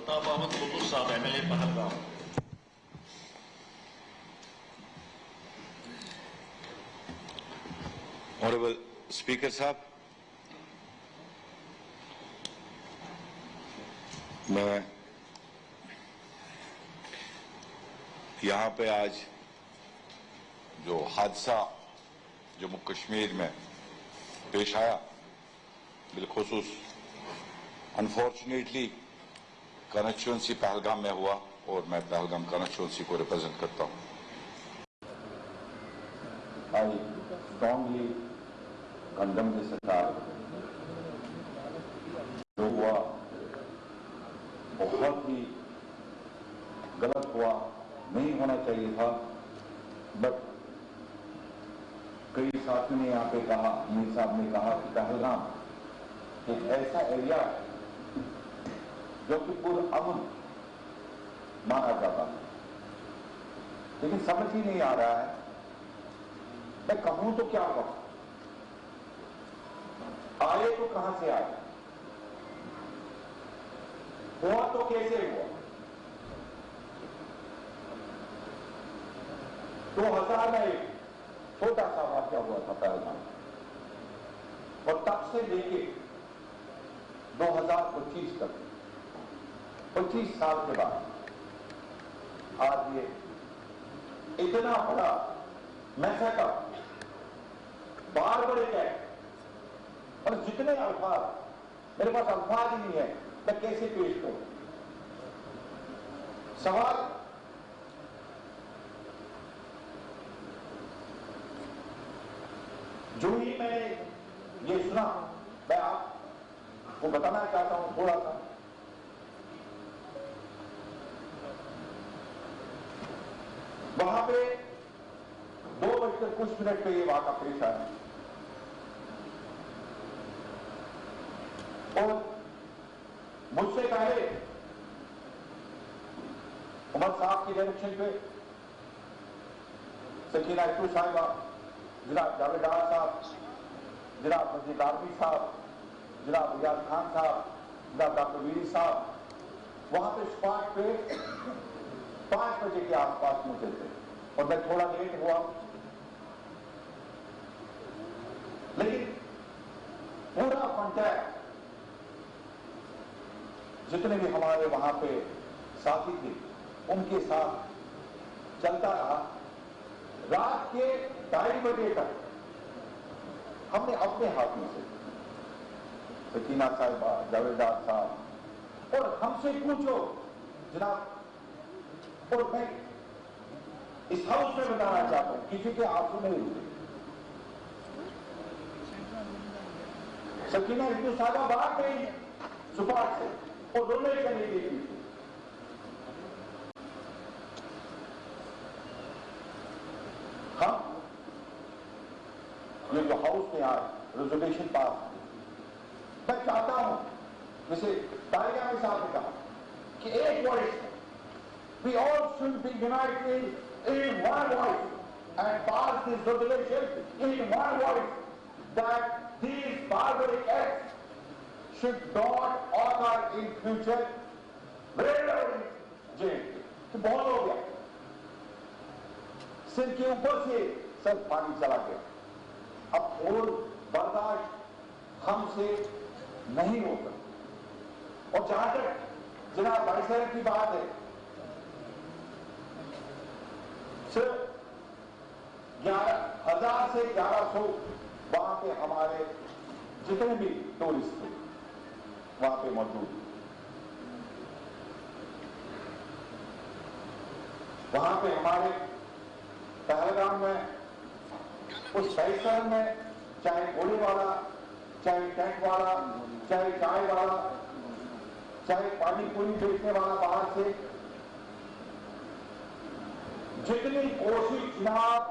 अल्ताफ अहमद कुद्दूस साहब MLA Pahalgam. Honourable speaker साहब, मैं यहाँ पे आज जो हादसा जम्मू कश्मीर में पेश आया, बिलखुसूस अनफॉर्चुनेटली कॉन्स्टिट्यूंसी पहलगाम में हुआ और मैं पहलगाम कॉन्स्टिट्यूंसी को रिप्रेजेंट करता हूँ। I strongly condemn this attack. जो हुआ बहुत ही गलत हुआ, नहीं होना चाहिए था। बट कई साथियों ने यहाँ पे कहा, अमीर साहब ने कहा कि पहलगाम एक ऐसा एरिया है जो कि पूरा अमन माना जाता है, लेकिन समझ ही नहीं आ रहा है मैं कहूं तो क्या कहूं, आए तो कहां से आए, हुआ तो कैसे हुआ। 2000 में एक छोटा सा वाक्या हुआ था पहलगाम, और तब से लेके 2025 तक 25 साल के बाद आज ये इतना बड़ा मैसेकर, बारबरिक है, और जितने अल्फाज मेरे पास अल्फाज ही नहीं है, मैं कैसे पेश करूं। सवाल जो ही मैंने ये सुना, मैं आपको बताना चाहता हूं थोड़ा सा। वहां पे 2:00 पे ये वाक़ा पेश आया और मुझसे पहले उमर साहब की डायरेक्शन पे सकीना इत्तू साहिबा, जनाब जावेद साहब, जनाब मजीद आर्मी साहब, जनाब रियाज खान साहब, जनाब डॉक्टर वीरी साहब वहां पे स्पॉट पे 5 बजे के आसपास पहुंचे थे और मैं थोड़ा लेट हुआ, लेकिन पूरा कॉन्टैक्ट जितने भी हमारे वहां पे साथी थे उनके साथ चलता रहा। रात के 2:30 बजे तक हमने अपने हाथों से सकीना साहिबा, जावेदार साहब, और हमसे पूछो जनाब, और मैं इस हाउस में बताना चाहता हूं, किसी के आंसू नहीं रुके। सकीना इत्तू साहिबा बाहर गई सुपाट से और रोने चली गई। हम ये जो हाउस में आज रेजोल्यूशन पास, मैं चाहता हूं जैसे तारिका साहब ने कहा कि एक voice, we all should be united in one voice and pass this resolution in one voice that these barbaric acts should not occur in future wherever in jail. तो बहुत हो गया, सिर के ऊपर से सब पानी चला गया, अब और बर्दाश्त हमसे नहीं होगा। और जहां तक जनाब भाई साहब की बात है, सिर्फ 11,000 से 1100 वहां पे हमारे जितने भी टूरिस्ट थे वहां पे मौजूद, वहां पे हमारे पहलगाम में उस परिसर में चाहे घोड़े वाला, चाहे टैंक वाला, चाहे चाय वाला, चाहे पानी पूरी बेचने वाला बाहर से, जितनी कोशिश जनाब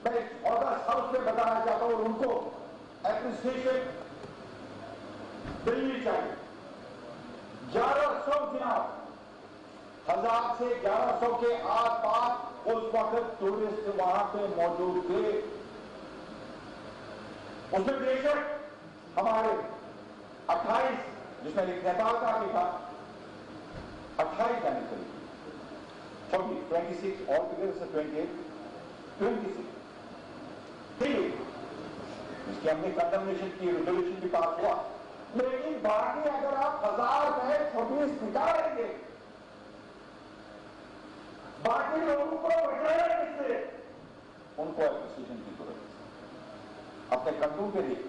मैं ऑर्डर हाउस में बताना चाहता हूं, उनको एप्रिसिएशन मिलनी चाहिए। 1100 जनाब, 1000 से 1100 के आसपास उस वक्त टूरिस्ट वहां पे मौजूद थे। उसमें बेशक हमारे 28 जिसमें एक नेपाल का भी था, 26 altogether से 28, 26 इसकी हमने कंडमनेशन की, रेजोल्यूशन भी पास हुआ। लेकिन बाकी अगर आप 1000 में 26 निकालेंगे, बाकी लोगों को बचाना किससे? उनको एप्रिसिएशन की जरूरत है अपने कदमों के लिए।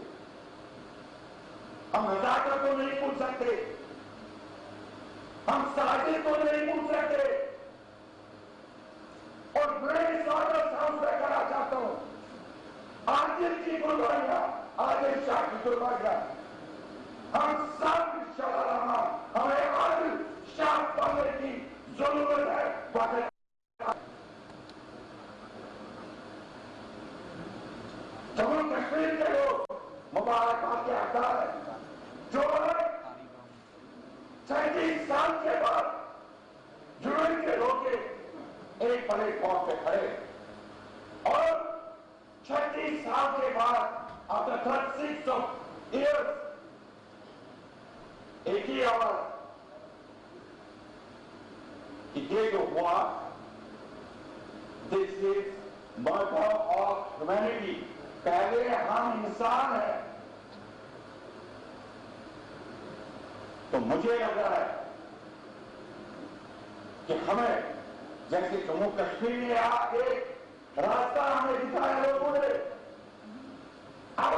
हम नजाकत को नहीं पूछ सकते, हम साजिश को नहीं पूछ सकते। और मैं इस ऑर्डर हाउस में करना चाहता हूं, आदिल की कुर्बानियां, आदिल शाह की कुर्बानियां, हम सब इंशाअल्लाह हमें आदिल शाह बनने की जरूरत है। जम्मू कश्मीर के लोग मुबारकबाद के हकदार हैं, जो 37 साल के बाद जुड़े के होके एक प्लेटफॉर्म पे खड़े और 36 साल के बाद आफ्टर 36 years एक ही आवाज कि ये जो हुआ, this is murder of humanity. पहले हम इंसान हैं। तो मुझे लग रहा है कि हमें, जैसे जम्मू कश्मीर में एक रास्ता हमें दिखाया लोगों ने, अब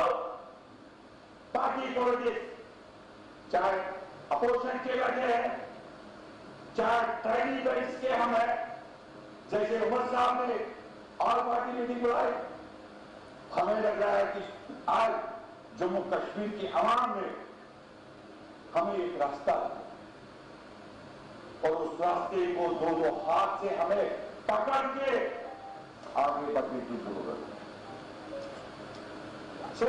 पार्टी पॉलिटिक्स, चाहे अपोजिशन के वजह है, चाहे ट्राइबल बेल्ट के हम हैं, जैसे उमर साहब ने ऑल पार्टी मीटिंग बुलाई, हमें लग रहा है कि आज जम्मू कश्मीर की आवाम ने हमें एक रास्ता और उस रास्ते को दो हाथ से हमें पकड़ के आगे बढ़ने की जरूरत है। सो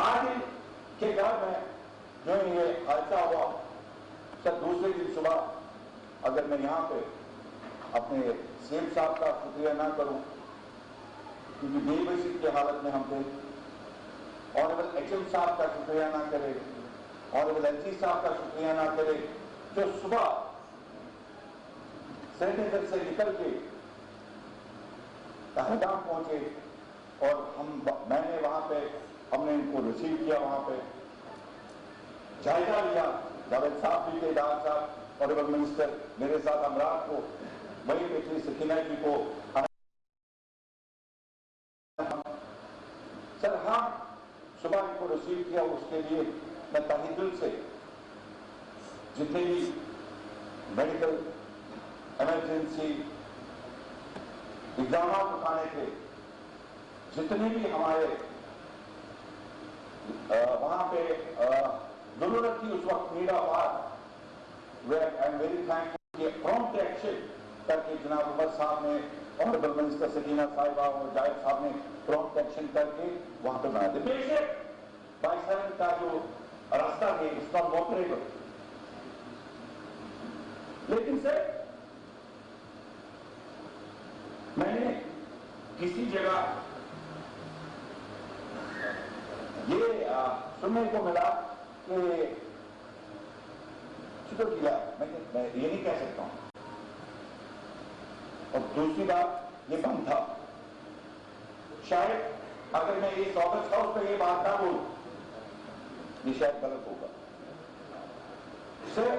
आज के घर में जो ये हादसा हुआ, सर दूसरे दिन सुबह अगर मैं यहां पे अपने सीएम साहब का शुक्रिया ना करूं, क्योंकि बेबसी की हालत में हम थे, ऑनरेबल एचएम साहब का शुक्रिया ना करे, ऑनरेबल एलजी साहब का शुक्रिया ना करे, जो सुबह श्रीनगर से निकल के पहलगाम पहुंचे और मैंने वहां पे, हमने इनको रिसीव किया, वहां पे जायजा लिया। जावेद साहब भी थे, डार साहब, ऑनरेबल मिनिस्टर मेरे साथ, अमरात को वहीं पे थी, सकीना जी को। सर हम सुबह इनको रिसीव किया, उसके लिए मैं तहे दिल से जितने भी मेडिकल इमरजेंसी इकदाम उठाने थे, जितने भी हमारे वहां पे जरूरत थी उस वक्त need of hour, I am very thankful कि प्रॉम्प्ट एक्शन करके जनाब उमर साहब ने, ऑनरेबल मिनिस्टर सकीना साहिबा और जायद साहब ने प्रॉम्प्ट एक्शन करके वहां पे बनाया। बेशक बाईसरन का जो रास्ता है इसका ऑपरेबल, लेकिन सर मैंने किसी जगह ये सुनने को मिला कि शुक्र किया, मैं ये नहीं कह सकता हूं। और दूसरी बात, ये बंद था, शायद अगर मैं इस ऑफिस हाउस पे ये बात ना बोलूं, ये शायद गलत होगा। सर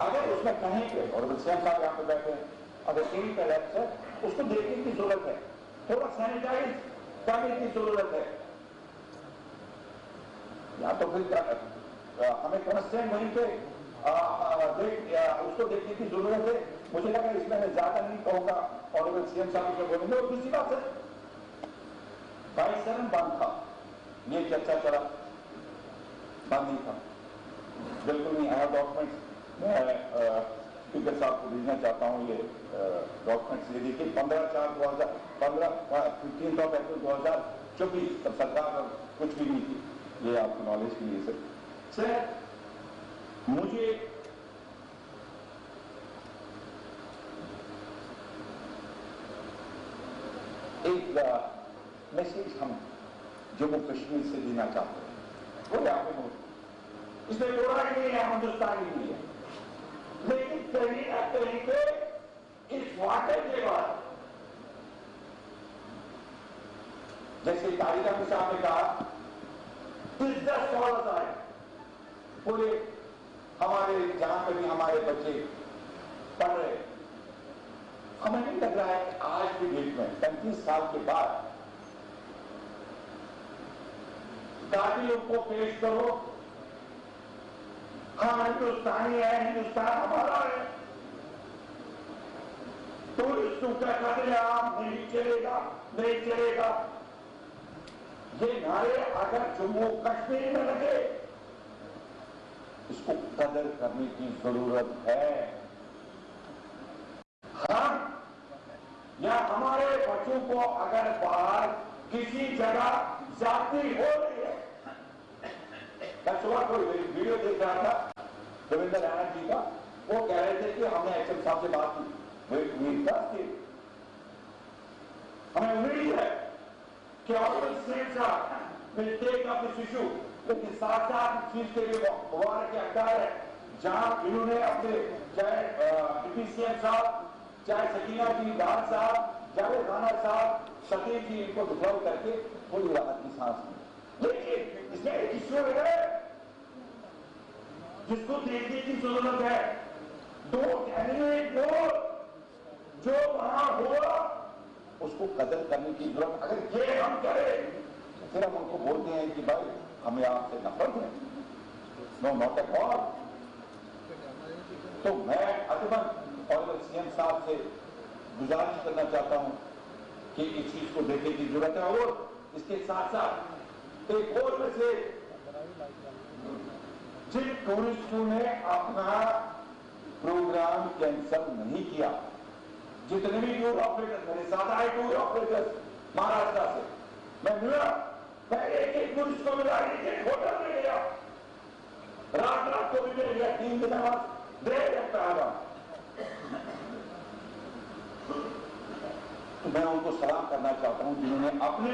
अगर उसमें कहीं पे, और सीएम साहब यहां पे बैठे हैं, अगर कहीं पे सर उसको देखने की जरूरत है, थोड़ा सैनिटाइज करने की जरूरत है, या तो फिर हमें कंस्टेंट वहीं पे उसको देखने की जरूरत है। मुझे लगा इसमें मैं ज्यादा नहीं कहूंगा, और सीएम साहब को बोलेंगे। और दूसरी बात सर, 22 बंद था, ये चर्चा चला, बंद नहीं था, बिल्कुल नहीं आया डॉक्यूमेंट्स। मैं स्पीकर साहब को भेजना चाहता हूँ ये डॉक्यूमेंट्स। ये देखिए 15/4/2015 15 अप्रैल 2024 तब सरकार कुछ भी नहीं थी, ये आपकी नॉलेज के लिए सर मुझे एक मैसेज हम जम्मू कश्मीर से देना चाहते हैं, वो आपने नोट इसमें जोड़ा ही नहीं है, हिंदुस्तानी नहीं है, लेकिन कहीं ना कहीं पे इस वाक़े के बाद, जैसे तारिका के साहब ने कहा, 10 स्कॉलर्स आए पूरे हमारे, जहां पे भी हमारे बच्चे पढ़ रहे, हमें नहीं लग रहा है कि आज की डेट में 35 साल के बाद काबिलों को पेश करो, हाँ हिंदुस्तानी है, हिंदुस्तान हमारा है, टूरिस्टों का कतलेआम नहीं चलेगा, नहीं चलेगा, ये नारे अगर जम्मू कश्मीर में लगे, इसको कदर करने की जरूरत है। हाँ, या हमारे बच्चों को अगर बाहर किसी जगह जाति हो रही है, मैं सुबह कोई वीडियो देख रहा था रविंद्र रैना जी का, वो कह रहे थे कि हमने एचएम साहब से बात की, हमें उम्मीद है कि ऑनरेबल सीएम साहब will take up this issue, लेकिन साथ साथ चीज के लिए मुबारक के हकदार है, जहां इन्होंने अपने चाहे डिप्टी सीएम साहब, चाहे सकीना जी, दान साहब, जावेद राणा साहब, सतीश जी, इनको दुखलाव करके थोड़ी राहत की सांस ली। लेकिन इसमें एक इश्यू है जिसको देखने की जरूरत है, दो कैंडिडेट जो वहां हुआ उसको कदर करने की जरूरत, अगर ये हम करें फिर हम उनको बोलते हैं कि भाई हमें आपसे नफरत है, नो नॉट एट ऑल। तो मैं अदबन और सीएम साहब से गुजारिश करना चाहता हूं कि इस चीज को देखने की जरूरत है, और इसके साथ साथ एक और में से जिन टूरिस्टों ने अपना प्रोग्राम कैंसिल नहीं किया, जितने भी टूर ऑपरेटर, मेरे साथ आए टूर ऑपरेटर्स महाराष्ट्र से, मैं मिला, मैं एक टूरिस्ट को मिला, एक होटल में गया, रात को भी मिल गया, 3 दिन बाद देर रखता है। तो मैं उनको सलाम करना चाहता हूं जिन्होंने अपने